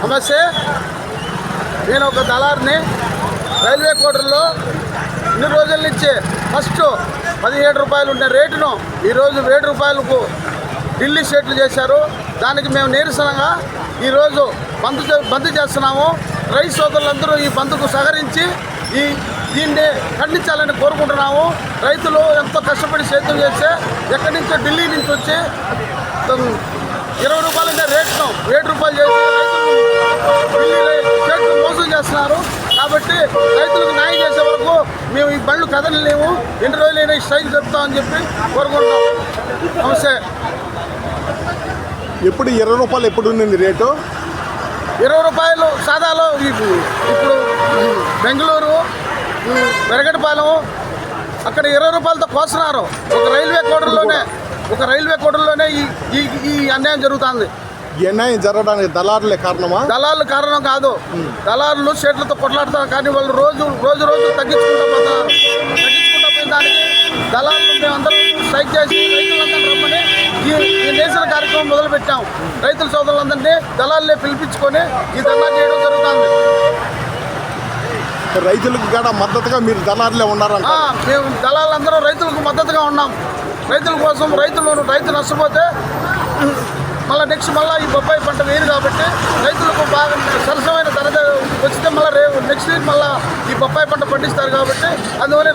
నమస్తే, నేను ఒక దళార్ని. రైల్వే కోటర్లో ఇన్ని రోజుల నుంచి ఫస్ట్ 17 రూపాయలు ఉండే రేటును ఈరోజు 7 రూపాయలకు ఢిల్లీ షేట్లు చేశారు. దానికి మేము నిరసనగా ఈరోజు బంద్ చేస్తున్నాము. రైతు సోదరులందరూ ఈ బంద్కు సహకరించి దీన్ని ఖండించాలని కోరుకుంటున్నాము. రైతులు ఎంతో కష్టపడి సేద్యం చేస్తే ఎక్కడి నుంచో ఢిల్లీ నుంచి వచ్చి 20 రూపాయలు ఉండే రేటును 7 రూపాయలు చేసి రైతులు ఢిల్లీ మోసం చేస్తున్నారు. కాబట్టి రైతులకు న్యాయం చేసే వరకు మేము ఈ బండ్లు కదలలేము. ఎన్ని రోజులైనా ఈ స్ట్రైక్ చెప్తామని చెప్పి కోరుకుంటాం. నమస్తే. ఎప్పుడు 20 రూపాయలు ఎప్పుడు ఉంది రేటు? 20 రూపాయలు సాదాలో. ఇప్పుడు బెంగళూరు, వెరగటపాలెం అక్కడ 20 రూపాయలతో కోస్తున్నారు. ఒక రైల్వే కోటర్లోనే ఈ అన్యాయం జరుగుతుంది. ఈ అన్యాయం జరగడానికి దళారులే కారణమా? దళారులు కారణం కాదు. దళారులు షేట్లతో కొట్లాడతారు, కానీ వాళ్ళు రోజు తగ్గించుకుంటూ పోయిన దానికి దళారులు మేమందరం స్ట్రైక్ చేసి రైతులందరూ రమ్మని ఈ నిరసన కార్యక్రమం మొదలుపెట్టాం. రైతుల సోదరులందరినీ దళారులే పిలిపించుకొని ఈ ధర్నా చేయడం జరుగుతుంది. రైతులకు కూడా మద్దతుగా మీరు దళారులే ఉన్నారంట? మేము దళారులందరూ రైతులకు మద్దతుగా ఉన్నాం. రైతుల కోసం రైతు నష్టపోతే మళ్ళీ ఈ బొప్పాయి పంట వేరు కాబట్టి రైతులకు బాగా సరసమైన ధర వచ్చితే నెక్స్ట్ వీక్ ఈ బొప్పాయి పంట పండిస్తారు. కాబట్టి అందువల్ల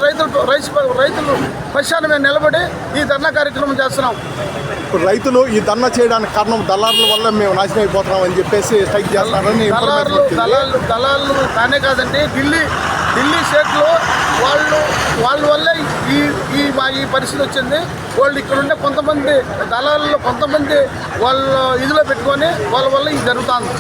రైతులు పక్షాన మేము నిలబడి ఈ ధర్నా కార్యక్రమం చేస్తున్నాం. రైతులు ఈ ధర్నా చేయడానికి కారణం దళారుల వల్ల మేము నాశనం అయిపోతున్నాం అని చెప్పేసి స్ట్రైక్ చేస్తున్నారని. దళారులు కానే కాదండి, ఢిల్లీ స్టేట్లో వాళ్ళ వల్లే ఈ పరిస్థితి వచ్చింది. వాళ్ళు ఇక్కడ ఉండే కొంతమంది దళారులు కొంతమంది వాళ్ళ ఇదిలో పెట్టుకొని వాళ్ళ వల్ల ఇది జరుగుతుంది.